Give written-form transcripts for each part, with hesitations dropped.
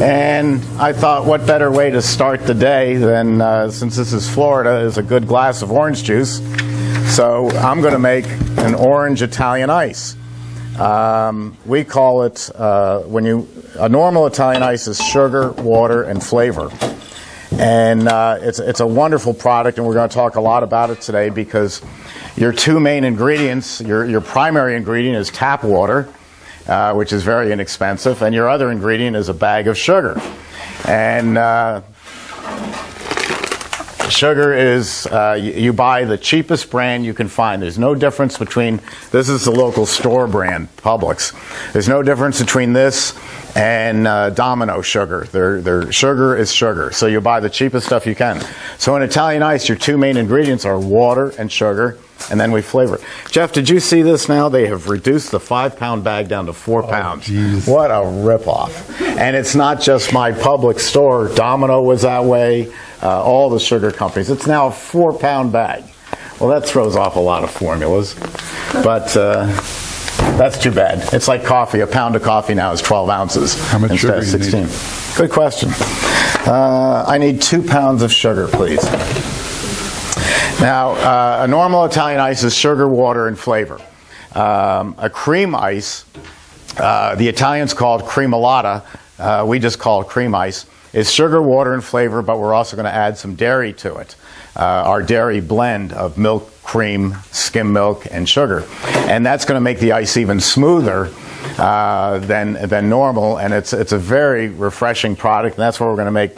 And I thought, what better way to start the day than, since this is Florida, is a good glass of orange juice. So I'm going to make an orange Italian ice. We call it, a normal Italian ice is sugar, water, and flavor. And it's a wonderful product, and we're going to talk a lot about it today because your two main ingredients, your primary ingredient is tap water, which is very inexpensive, and your other ingredient is a bag of sugar. And sugar is, you buy the cheapest brand you can find. There's no difference between, this is the local store brand, Publix. There's no difference between this and Domino sugar. Their sugar is sugar. So you buy the cheapest stuff you can. So in Italian ice, your two main ingredients are water and sugar, and then we flavor it. Jeff, did you see this now? They have reduced the 5-pound bag down to 4 pounds. Geez. What a ripoff. And it's not just my Publix store. Domino was that way. All the sugar companies. It's now a 4-pound bag. Well, that throws off a lot of formulas. But that's too bad. It's like coffee. A pound of coffee now is 12 ounces How much instead sugar of do you 16. need? Good question. I need 2 pounds of sugar, please. Now, a normal Italian ice is sugar, water, and flavor. A cream ice, the Italians call it cremalata, we just call it cream ice, is sugar, water, and flavor, but we're also going to add some dairy to it. Our dairy blend of milk, cream, skim milk, and sugar. And that's going to make the ice even smoother than normal, and it's a very refreshing product, and that's what we're going to make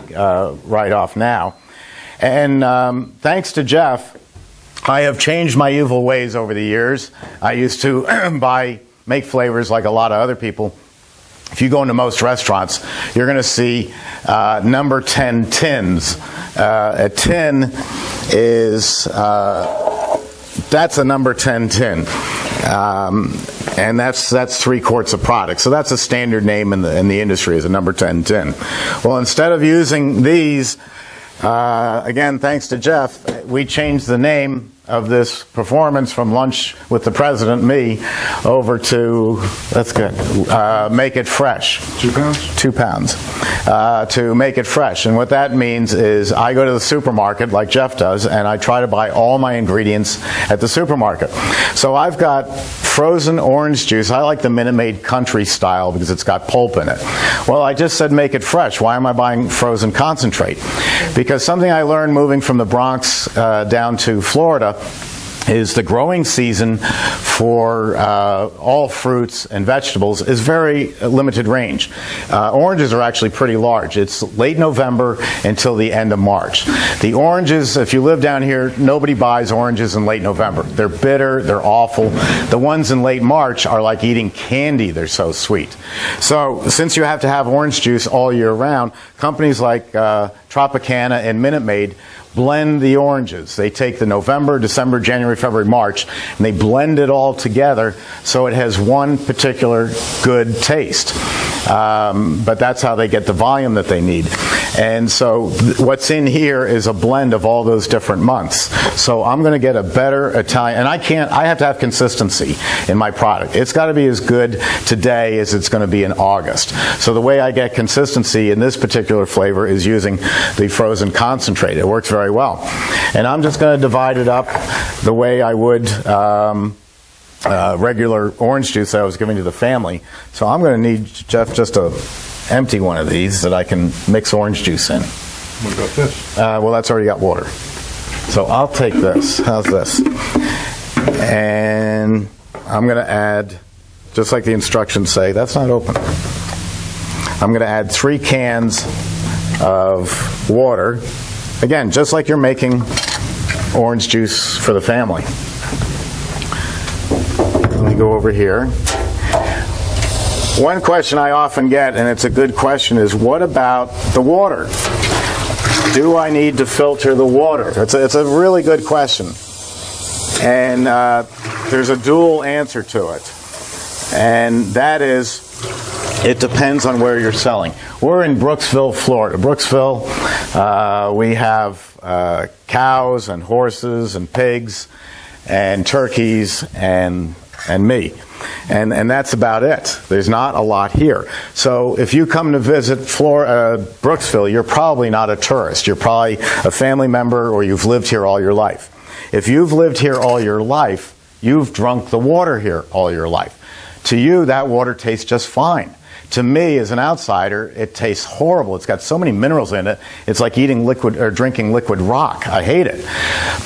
right off now. And thanks to Jeff, I have changed my evil ways over the years. I used to make flavors like a lot of other people. If you go into most restaurants, you're going to see number 10 tins. A tin is, that's a number 10 tin. And that's 3 quarts of product. So that's a standard name in the industry, is a number 10 tin. Well, instead of using these, again, thanks to Jeff, we changed the name of this performance from Lunch with the President, me, over to, that's good, Make It Fresh. 2 pounds? 2 pounds. To make it fresh. And what that means is I go to the supermarket, like Jeff does, and I try to buy all my ingredients at the supermarket. So I've got frozen orange juice. I like the Minute Maid country style because it's got pulp in it. Well, I just said make it fresh. Why am I buying frozen concentrate? Because something I learned moving from the Bronx down to Florida is the growing season for all fruits and vegetables is very limited range. Oranges are actually pretty large. It's late November until the end of March. The oranges, if you live down here, nobody buys oranges in late November. They're bitter, they're awful. The ones in late March are like eating candy, they're so sweet. So since you have to have orange juice all year round, companies like Tropicana and Minute Maid blend the oranges. They take the November, December, January, February, March, and they blend it all together so it has one particular good taste. But that's how they get the volume that they need. And so what's in here is a blend of all those different months. So I'm going to get a better Italian, and I have to have consistency in my product. It's got to be as good today as it's going to be in August. So the way I get consistency in this particular flavor is using the frozen concentrate. It works very well. And I'm just going to divide it up the way I would regular orange juice that I was giving to the family. So I'm going to need, Jeff, just a empty one of these that I can mix orange juice in. What about this? Well, that's already got water. So I'll take this. How's this? And I'm going to add, just like the instructions say, that's not open. I'm going to add 3 cans of water. Again, just like you're making orange juice for the family. Let me go over here. One question I often get, and it's a good question, is what about the water? Do I need to filter the water? It's a really good question. And there's a dual answer to it. And that is, It depends on where you're selling. We're in Brooksville, Florida. Brooksville, we have cows and horses and pigs and turkeys and me. And that's about it. There's not a lot here. So if you come to visit Brooksville, you're probably not a tourist. You're probably a family member, or you've lived here all your life. If you've lived here all your life, you've drunk the water here all your life. To you, that water tastes just fine. To me, as an outsider, it tastes horrible. It's got so many minerals in it. It's like eating liquid or drinking liquid rock. I hate it.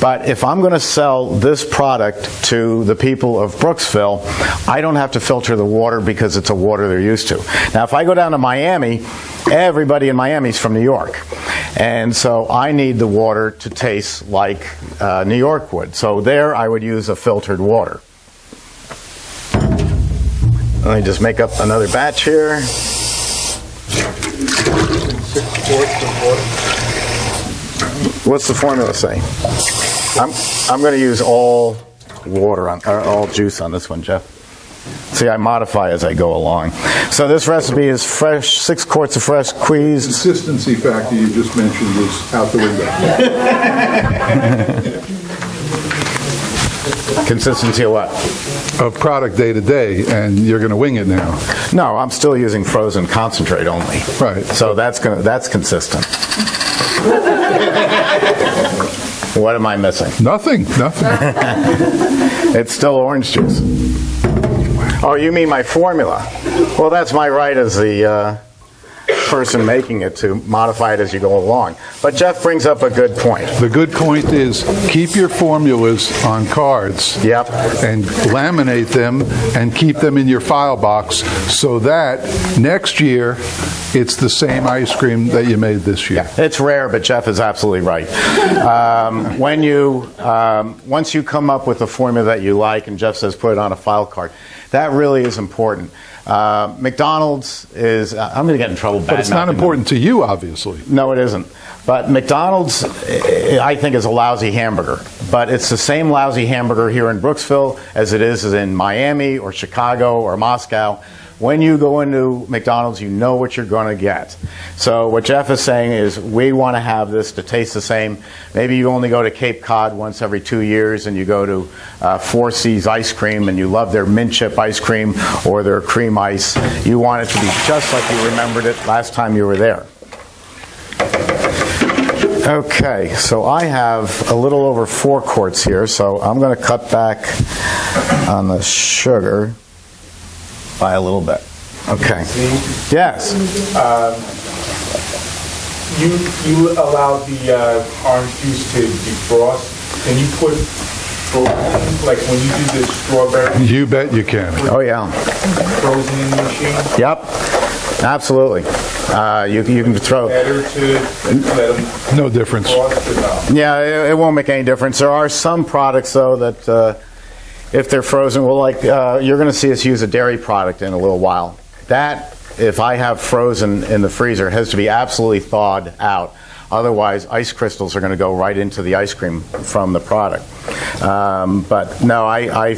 But if I'm going to sell this product to the people of Brooksville, I don't have to filter the water because it's a water they're used to. Now, if I go down to Miami, everybody in Miami is from New York. And so I need the water to taste like New York would. So there I would use a filtered water. Let me just make up another batch here. 6 quarts of water. What's the formula say? I'm going to use all water or all juice on this one, Jeff. See, I modify as I go along. So this recipe is fresh, 6 quarts of fresh squeezed. Consistency factor you just mentioned is out the window. Consistency of what? Of product day to day, and you're going to wing it now. No, I'm still using frozen concentrate only. Right. So that's consistent. What am I missing? Nothing. It's still orange juice. Oh, you mean my formula? Well, that's my right as the person making it to modify it as you go along. But Jeff brings up a good point. The good point is keep your formulas on cards. Yep. And laminate them and keep them in your file box so that next year it's the same ice cream that you made this year. Yeah, it's rare, but Jeff is absolutely right. Once you come up with a formula that you like, and Jeff says put it on a file card, that really is important. McDonald's is, I'm going to get in trouble. But it's not important to you, obviously. No, it isn't. But McDonald's, I think, is a lousy hamburger. But it's the same lousy hamburger here in Brooksville as it is in Miami or Chicago or Moscow. When you go into McDonald's, you know what you're going to get. So what Jeff is saying is we want to have this to taste the same. Maybe you only go to Cape Cod once every 2 years, and you go to Four Seas Ice Cream, and you love their mint chip ice cream or their cream ice. You want it to be just like you remembered it last time you were there. Okay, so I have a little over 4 quarts here, so I'm going to cut back on the sugar by a little bit. Okay. Yes. You allow the orange juice to defrost. Can you put frozen, like when you do the strawberry? You bet you can. Oh yeah. Frozen in the machine. Yep. Absolutely. You can throw. Better to let them. No difference. Frost or no? Yeah, it won't make any difference. There are some products though that. If they're frozen, well, like you're going to see us use a dairy product in a little while. That, if I have frozen in the freezer, has to be absolutely thawed out. Otherwise, ice crystals are going to go right into the ice cream from the product. But no, it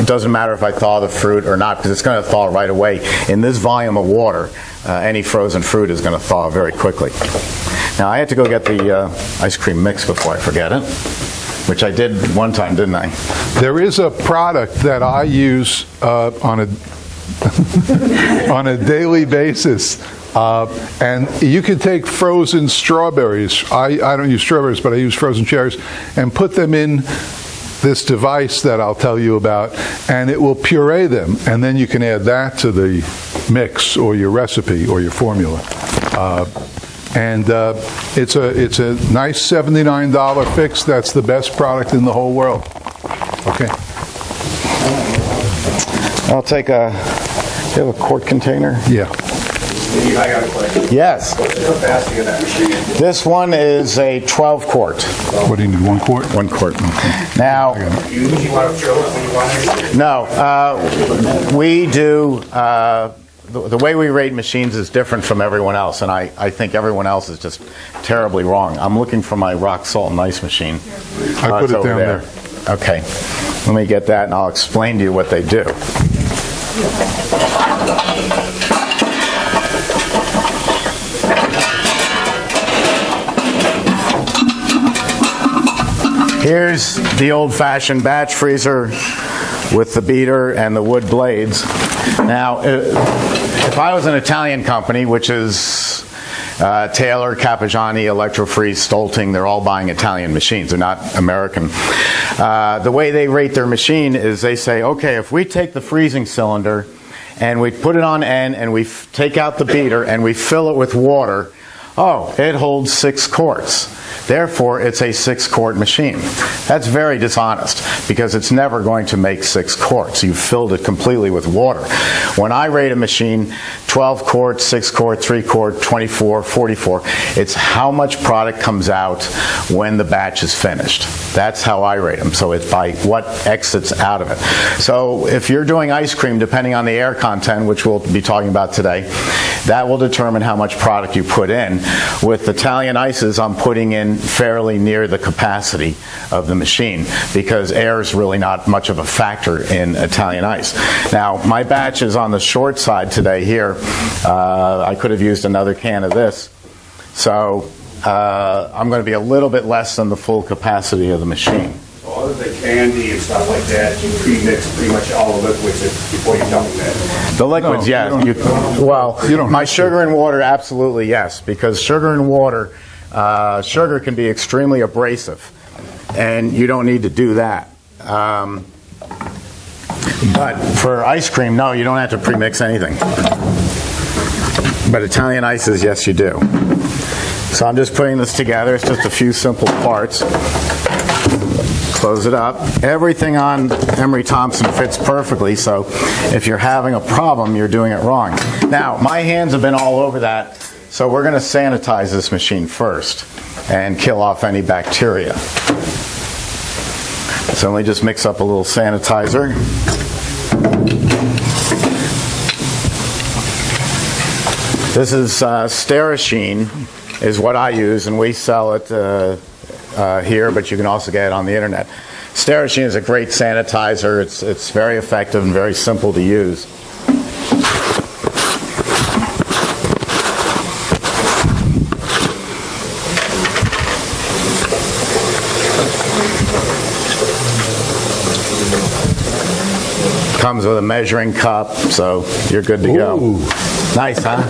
doesn't matter if I thaw the fruit or not, because it's going to thaw right away. In this volume of water, any frozen fruit is going to thaw very quickly. Now, I had to go get the ice cream mix before I forget it. Which I did one time, didn't I? There is a product that I use on a on a daily basis, and you can take frozen strawberries. I don't use strawberries, but I use frozen cherries, and put them in this device that I'll tell you about, and it will puree them, and then you can add that to the mix or your recipe or your formula. And it's a nice $79 fix. That's the best product in the whole world. Okay. I'll take do you have a quart container? Yeah. I got a question. Yes. What's the capacity of that machine? This one is a 12 quart. What do you need, 1 quart? 1 quart. Now, You want to fill it when you want it? no, we do. The way we rate machines is different from everyone else, and I think everyone else is just terribly wrong. I'm looking for my rock salt and ice machine. I put It's it over down there. Okay. Let me get that, and I'll explain to you what they do. Here's the old-fashioned batch freezer with the beater and the wood blades. Now, if I was an Italian company, which is Taylor, Cappigiani, Electrofreeze, Stolting, they're all buying Italian machines. They're not American. The way they rate their machine is they say, okay, if we take the freezing cylinder and we put it on end and we take out the beater and we fill it with water, oh, it holds 6 quarts. Therefore, it's a 6-quart machine. That's very dishonest because it's never going to make 6 quarts. You've filled it completely with water. When I rate a machine, 12 quarts, 6 quart, 3 quart, 24, 44, it's how much product comes out when the batch is finished. That's how I rate them. So it's by what exits out of it. So if you're doing ice cream, depending on the air content, which we'll be talking about today, that will determine how much product you put in. With Italian ices, I'm putting in fairly near the capacity of the machine because air is really not much of a factor in Italian ice. Now, my batch is on the short side today here. I could have used another can of this. So I'm going to be a little bit less than the full capacity of the machine. So other than candy and stuff like that, you pre-mix pretty much all the liquids before you dump that? The liquids, yes. My sugar and water, absolutely yes, because sugar and water, sugar can be extremely abrasive, and you don't need to do that. But for ice cream, no, you don't have to pre-mix anything. But Italian ices, yes, you do. So I'm just putting this together. It's just a few simple parts. Close it up. Everything on Emery Thompson fits perfectly, so if you're having a problem, you're doing it wrong. Now, my hands have been all over that, so we're going to sanitize this machine first and kill off any bacteria. So let me just mix up a little sanitizer. This is Sterashine is what I use, and we sell it here, but you can also get it on the internet. Sterashine is a great sanitizer. It's very effective and very simple to use. Comes with a measuring cup, so you're good to go. Ooh. Nice, huh?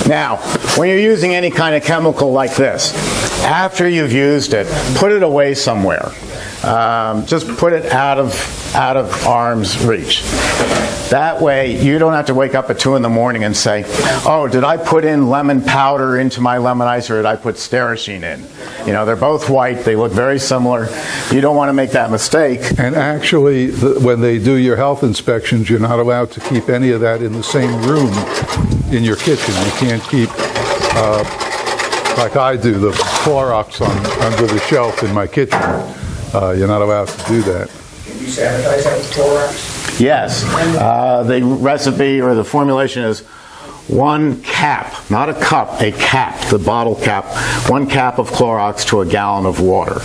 Now, when you're using any kind of chemical like this, after you've used it, put it away somewhere. Just put it out of arm's reach. That way, you don't have to wake up at 2 in the morning and say, oh, did I put in lemon powder into my lemonizer, or did I put Sterashine in? You know, they're both white. They look very similar. You don't want to make that mistake. And actually, when they do your health inspections, you're not allowed to keep any of that in the same room in your kitchen. You can't keep, like I do, the Clorox under the shelf in my kitchen. You're not allowed to do that. Can you sanitize that with Clorox? Yes. The recipe or the formulation is 1 cap, not a cup, a cap, the bottle cap, 1 cap of Clorox to a gallon of water.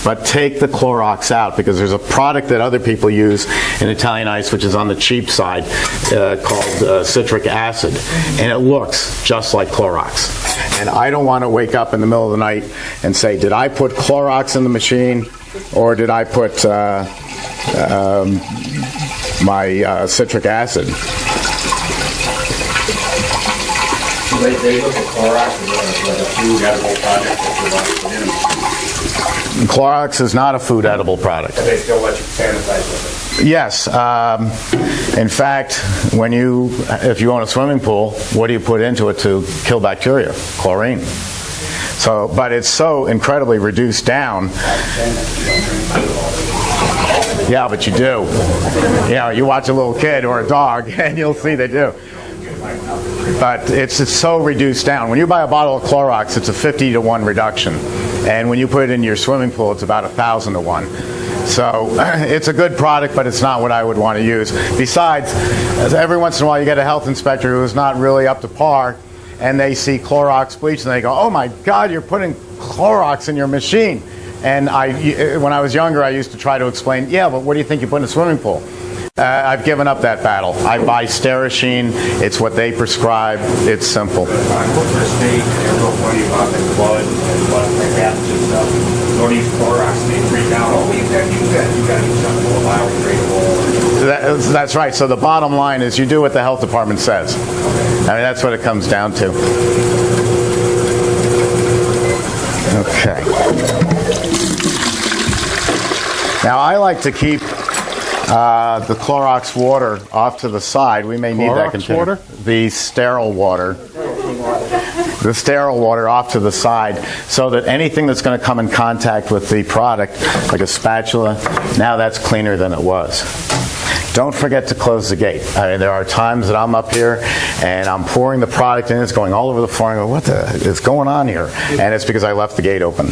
But take the Clorox out, because there's a product that other people use in Italian ice, which is on the cheap side, called citric acid, and it looks just like Clorox. And I don't want to wake up in the middle of the night and say, did I put Clorox in the machine, or did I put my citric acid? They look at Clorox as like a food edible product that you want to put in them. Clorox is not a food edible product. And they still let you sanitize with it. Yes. In fact, if you own a swimming pool, what do you put into it to kill bacteria? Chlorine. So, but it's so incredibly reduced down. Yeah, but you do. You know, you watch a little kid or a dog, and you'll see they do. But it's so reduced down. When you buy a bottle of Clorox, it's a 50-to-1 reduction. And when you put it in your swimming pool, it's about 1,000-to-1. So it's a good product, but it's not what I would want to use. Besides, every once in a while you get a health inspector who is not really up to par, and they see Clorox bleach, and they go, oh my God, you're putting Clorox in your machine. And when I was younger, I used to try to explain, yeah, but what do you think you put in a swimming pool? I've given up that battle. I buy Sterashine. It's what they prescribe. It's simple. I put for a steak, they're real funny about the blood and blood like that and stuff. Don't use Clorox, they freak out. Oh, you got to use something a biodegradable. That's right. So the bottom line is you do what the health department says. I mean, that's what it comes down to. Okay. Now, I like to keep the Clorox water off to the side. We may need that container. Water? The sterile water. The sterile water off to the side so that anything that's going to come in contact with the product, like a spatula, now that's cleaner than it was. Don't forget to close the gate. I mean, there are times that I'm up here and I'm pouring the product in, it's going all over the floor, and I go, what the is going on here? And it's because I left the gate open.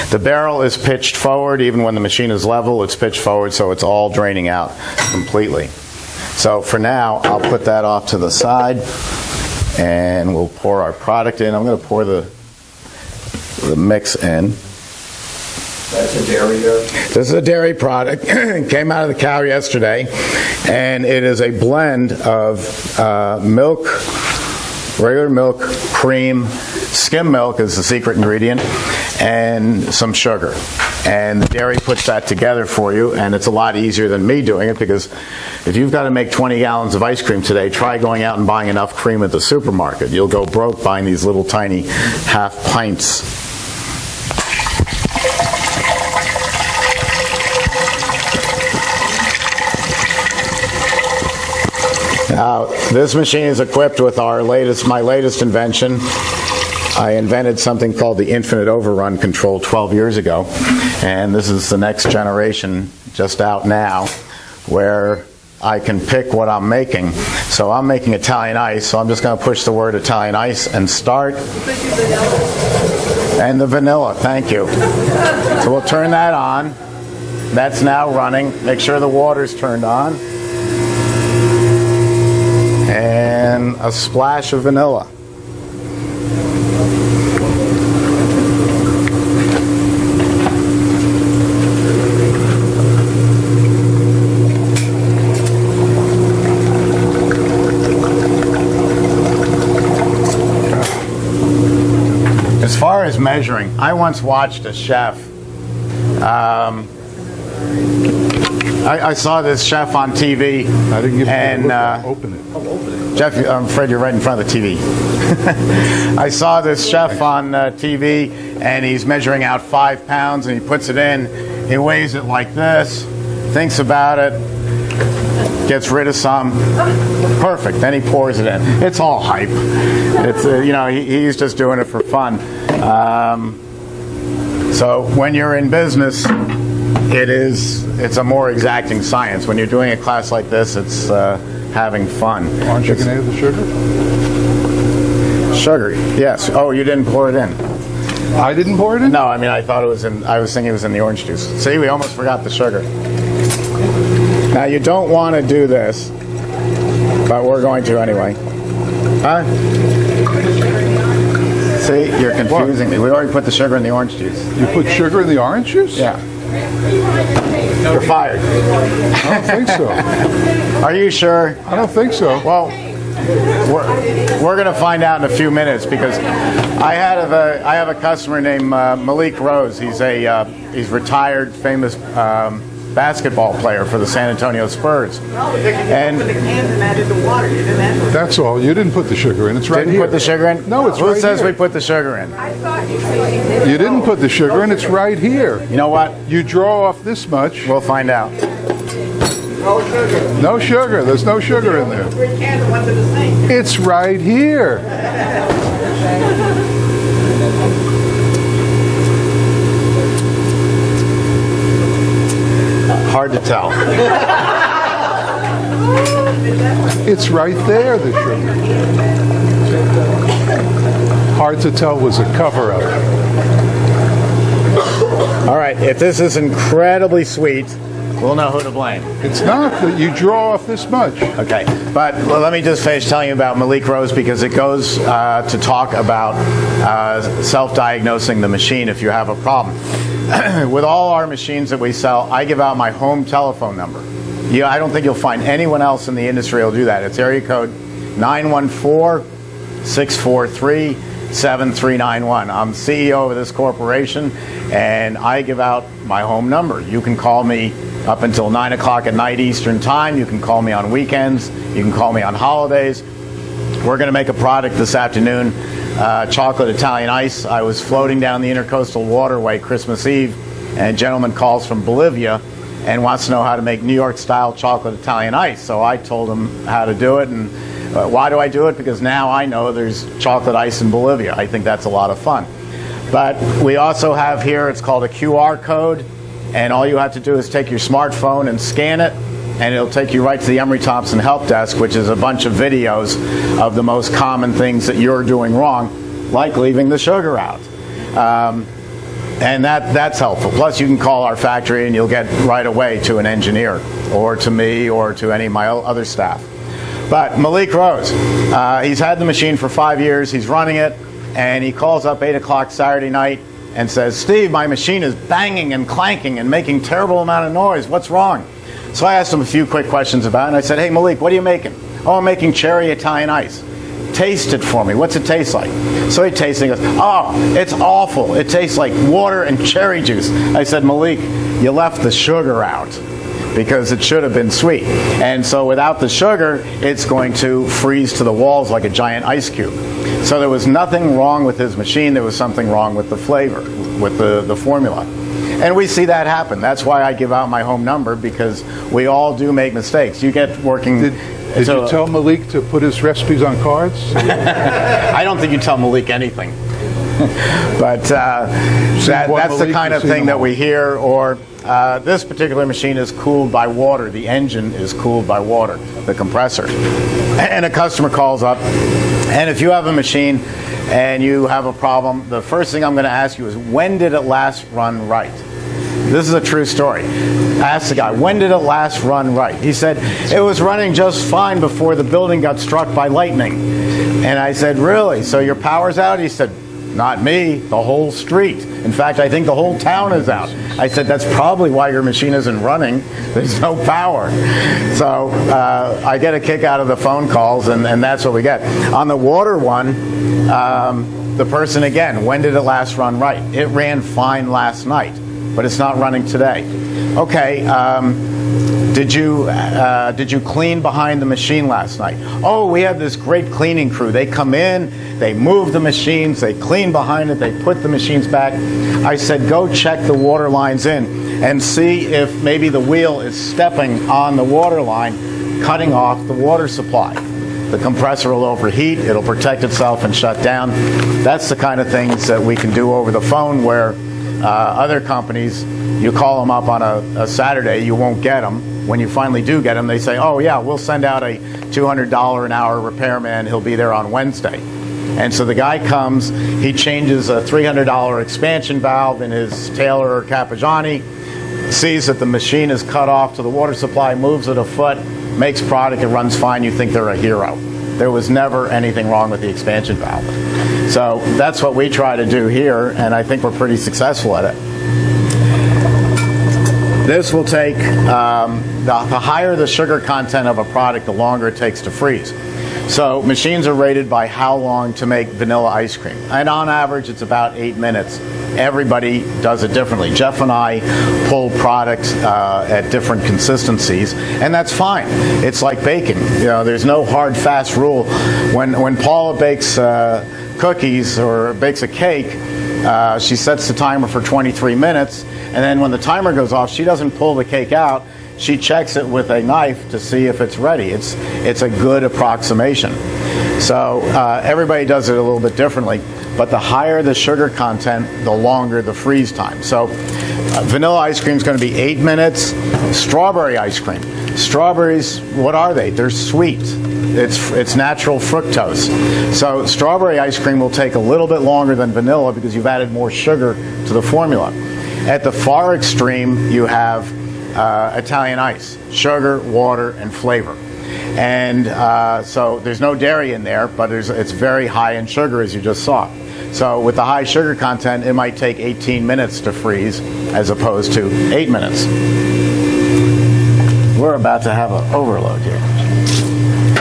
The barrel is pitched forward. Even when the machine is level, it's pitched forward, so it's all draining out completely. So for now, I'll put that off to the side, and we'll pour our product in. I'm going to pour the mix in. That's a dairy there? This is a dairy product. It came out of the cow yesterday, and it is a blend of milk, regular milk, cream, skim milk is the secret ingredient, and some sugar. And the dairy puts that together for you, and it's a lot easier than me doing it, because if you've got to make 20 gallons of ice cream today, try going out and buying enough cream at the supermarket. You'll go broke buying these little tiny half pints. Now, this machine is equipped with my latest invention. I invented something called the Infinite Overrun Control 12 years ago, and this is the next generation just out now, where I can pick what I'm making. So I'm making Italian ice, so I'm just going to push the word Italian ice and start. And the vanilla, thank you. So we'll turn that on. That's now running. Make sure the water's turned on. And a splash of vanilla. As far as measuring, I once watched a chef. I saw this chef on TV. I didn't give you and open it. Jeff, I'm afraid you're right in front of the TV. I saw this chef on TV, and he's measuring out 5 pounds, and he puts it in. He weighs it like this, thinks about it, gets rid of some. Perfect. Then he pours it in. It's all hype. It's he's just doing it for fun. So when you're in business, it's a more exacting science. When you're doing a class like this, it's having fun. Aren't you going to add the sugar? Sugar, yes. Oh, you didn't pour it in. I didn't pour it in? No, I mean, I thought it was in. I was thinking it was in the orange juice. See, we almost forgot the sugar. Now, you don't want to do this, but we're going to anyway. Huh? See, you're confusing me. We already put the sugar in the orange juice. You put sugar in the orange juice? Yeah. You're fired. I don't think so. Are you sure? I don't think so. Well, we're going to find out in a few minutes, because I have a customer named Malik Rose. He's retired, famous basketball player for the San Antonio Spurs. And that's all. You didn't put the sugar in. It's right here. Didn't put the sugar in? No, it's Who right says here. we put the sugar in? You didn't put the sugar in. It's right here. You know what? You draw off this much. We'll find out. No sugar. There's no sugar in there. It's right here. Hard to tell. It's right there, the sugar. Hard to tell was a cover-up. All right, if this is incredibly sweet, we'll know who to blame. It's not that you draw off this much. Okay, but let me just finish telling you about Malik Rose, because it goes to talk about self-diagnosing the machine if you have a problem. With all our machines that we sell, I give out my home telephone number. I don't think you'll find anyone else in the industry who'll do that. It's area code 914-643-7391. I'm CEO of this corporation, and I give out my home number. You can call me up until 9 o'clock at night Eastern Time. You can call me on weekends. You can call me on holidays. We're going to make a product this afternoon, chocolate Italian ice. I was floating down the Intercoastal Waterway Christmas Eve, and a gentleman calls from Bolivia and wants to know how to make New York-style chocolate Italian ice. So I told him how to do it, and why do I do it? Because now I know there's chocolate ice in Bolivia. I think that's a lot of fun. But we also have here, it's called a QR code, and all you have to do is take your smartphone and scan it, and it'll take you right to the Emery Thompson Help Desk, which is a bunch of videos of the most common things that you're doing wrong, like leaving the sugar out. And that's helpful. Plus, you can call our factory and you'll get right away to an engineer, or to me, or to any of my other staff. But Malik Rose, he's had the machine for 5 years, he's running it, and he calls up 8 o'clock Saturday night and says, "Steve, my machine is banging and clanking and making terrible amount of noise. What's wrong?" So I asked him a few quick questions about it, and I said, "Hey Malik, what are you making?" "Oh, I'm making cherry Italian ice." "Taste it for me. What's it taste like?" So he tastes it and goes, "Oh, it's awful. It tastes like water and cherry juice." I said, "Malik, you left the sugar out because it should have been sweet. And so without the sugar, it's going to freeze to the walls like a giant ice cube." So there was nothing wrong with his machine. There was something wrong with the flavor, with the formula. And we see that happen. That's why I give out my home number, because we all do make mistakes. You get working... Did you tell Malik to put his recipes on cards? I don't think you tell Malik anything. But that's the kind of thing that we hear. Or this particular machine is cooled by water. The engine is cooled by water, the compressor. And a customer calls up, and if you have a machine and you have a problem, the first thing I'm going to ask you is, when did it last run right? This is a true story. I asked the guy, when did it last run right? He said, it was running just fine before the building got struck by lightning. And I said, really? So your power's out? He said, not me, the whole street. In fact, I think the whole town is out. I said, that's probably why your machine isn't running. There's no power. So I get a kick out of the phone calls, and that's what we get. On the water one, the person again, when did it last run right? It ran fine last night, but it's not running today. Okay, did you clean behind the machine last night? Oh, we have this great cleaning crew. They come in, they move the machines, they clean behind it, they put the machines back. I said, go check the water lines in and see if maybe the wheel is stepping on the water line, cutting off the water supply. The compressor will overheat, it'll protect itself and shut down. That's the kind of things that we can do over the phone, where other companies, you call them up on a Saturday, you won't get them. When you finally do get them, they say, oh yeah, we'll send out a $200 an hour repairman, he'll be there on Wednesday. And so the guy comes, he changes a $300 expansion valve in his Taylor or Capajani, sees that the machine is cut off to the water supply, moves it a foot, makes product, it runs fine, you think they're a hero. There was never anything wrong with the expansion valve. So that's what we try to do here, and I think we're pretty successful at it. This will take, the higher the sugar content of a product, the longer it takes to freeze. So machines are rated by how long to make vanilla ice cream. And on average, it's about 8 minutes. Everybody does it differently. Jeff and I pull products at different consistencies, and that's fine. It's like baking. You know, there's no hard, fast rule. When Paula bakes cookies or bakes a cake, she sets the timer for 23 minutes, and then when the timer goes off, she doesn't pull the cake out. She checks it with a knife to see if it's ready. It's a good approximation. So everybody does it a little bit differently, but the higher the sugar content, the longer the freeze time. So vanilla ice cream is going to be 8 minutes. Strawberry ice cream. Strawberries, what are they? They're sweet. It's natural fructose. So strawberry ice cream will take a little bit longer than vanilla because you've added more sugar to the formula. At the far extreme, you have Italian ice, sugar, water, and flavor. And so there's no dairy in there, but it's very high in sugar, as you just saw. So with the high sugar content, it might take 18 minutes to freeze as opposed to 8 minutes. We're about to have an overload here.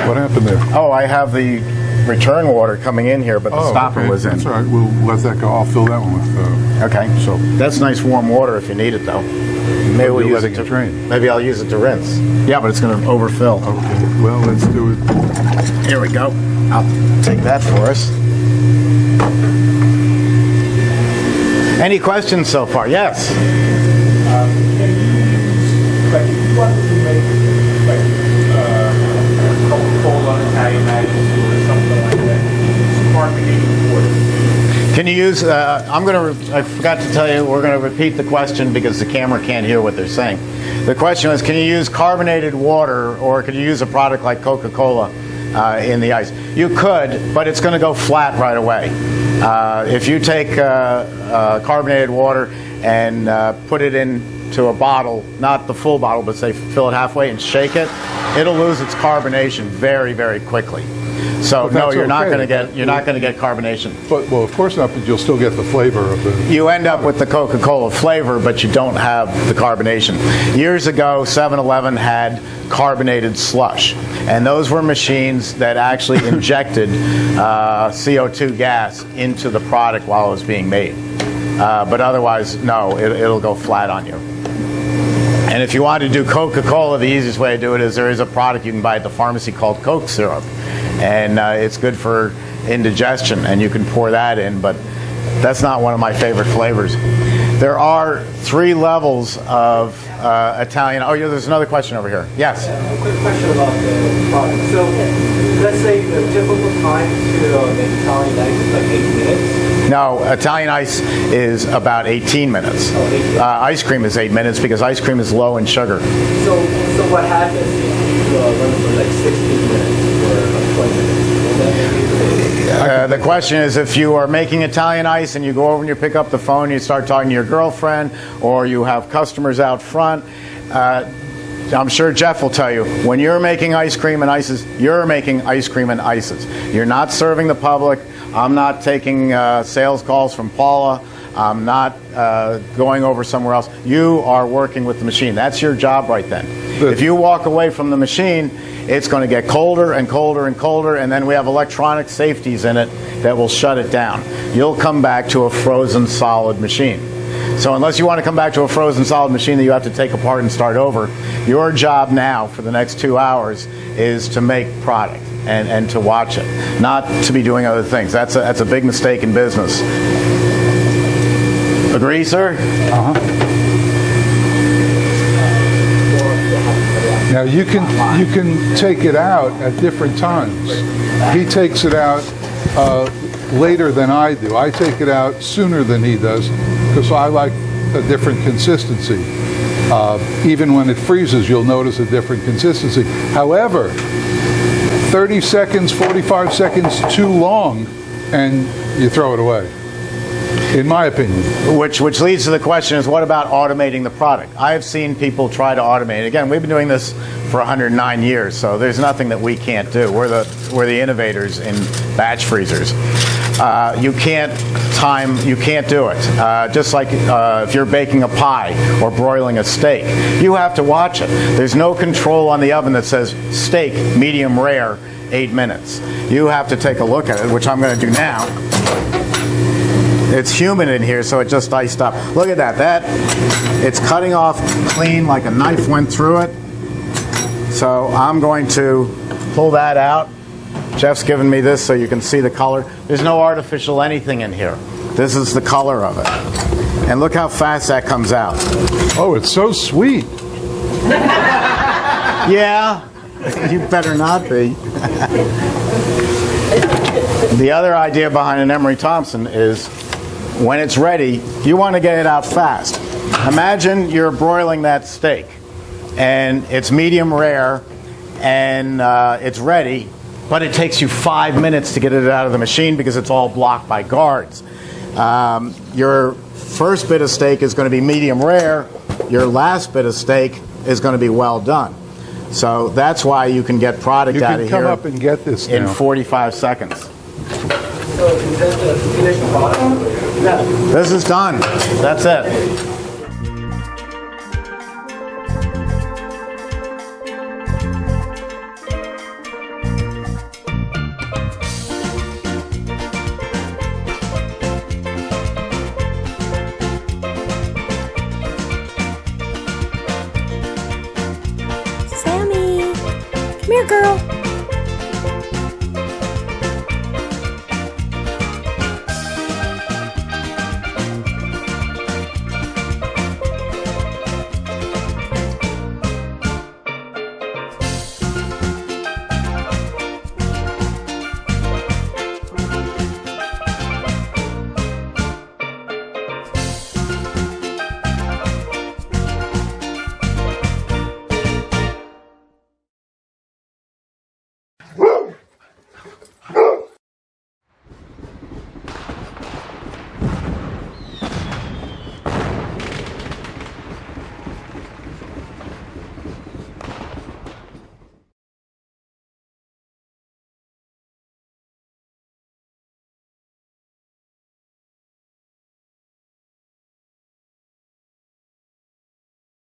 What happened there? Oh, I have the return water coming in here, but the stopper okay. was in. That's all right. We'll let that go. I'll fill that one with. Okay, so that's nice warm water if you need it, though. Maybe we'll use it to drain. Maybe I'll use it to rinse. Yeah, but it's going to overfill. Okay. Well, let's do it. Here we go. I'll take that for us. Any questions so far? Yes. Can you, like, if you wanted to make, like, Coca-Cola, Italian ice, or something like that, carbonated water? Can you use, I forgot to tell you, we're going to repeat the question because the camera can't hear what they're saying. The question was, can you use carbonated water or could you use a product like Coca-Cola in the ice? You could, but it's going to go flat right away. If you take carbonated water and put it into a bottle, not the full bottle, but say fill it halfway and shake it, it'll lose its carbonation very, very quickly. So no, you're not going to get carbonation. But well, of course not. But you'll still get the flavor of the. You end up with the Coca-Cola flavor, but you don't have the carbonation. Years ago, 7-Eleven had carbonated slush, and those were machines that actually injected CO2 gas into the product while it was being made. But otherwise, no, it'll go flat on you. And if you want to do Coca-Cola, the easiest way to do it is there is a product you can buy at the pharmacy called Coke syrup. And it's good for indigestion, and you can pour that in, but that's not one of my favorite flavors. There are 3 levels of Italian. Oh, yeah, there's another question over here. Yes? A quick question about the product. So, let's say the typical time to make Italian ice is like 8 minutes? No, Italian ice is about 18 minutes. Oh, 18. Ice cream is 8 minutes because ice cream is low in sugar. So what happens if you run for like 16 minutes or 20 minutes? Will that make The question is, if you are making Italian ice and you go over and you pick up the phone and you start talking to your girlfriend, or you have customers out front, I'm sure Jeff will tell you, when you're making ice cream and ices, you're making ice cream and ices. You're not serving the public. I'm not taking sales calls from Paula. I'm not going over somewhere else. You are working with the machine. That's your job right then. If you walk away from the machine, it's going to get colder and colder and colder, and then we have electronic safeties in it that will shut it down. You'll come back to a frozen solid machine. So unless you want to come back to a frozen solid machine that you have to take apart and start over, your job now for the next 2 hours is to make product and to watch it, not to be doing other things. That's a big mistake in business. Agree, sir? Now you can take it out at different times. He takes it out later than I do. I take it out sooner than he does because I like a different consistency. Even when it freezes, you'll notice a different consistency. However, 30 seconds, 45 seconds too long, and you throw it away. In my opinion. Which leads to the question is, what about automating the product? I have seen people try to automate it. Again, we've been doing this for 109 years, so there's nothing that we can't do. We're the innovators in batch freezers. You can't do it. Just like if you're baking a pie or broiling a steak, you have to watch it. There's no control on the oven that says steak, medium rare, 8 minutes. You have to take a look at it, which I'm going to do now. It's humid in here, so it just iced up. Look at that. It's cutting off clean like a knife went through it. So I'm going to pull that out. Jeff's given me this so you can see the color. There's no artificial anything in here. This is the color of it. And look how fast that comes out. Oh, it's so sweet. Yeah, you better not be. The other idea behind an Emery Thompson is when it's ready, you want to get it out fast. Imagine you're broiling that steak, and it's medium rare, and it's ready, but it takes you 5 minutes to get it out of the machine because it's all blocked by guards. Your first bit of steak is going to be medium rare. Your last bit of steak is going to be well done. So that's why you can get product out of here. You can come up and get this in now. 45 seconds. So is that the finished product? This is done. That's it.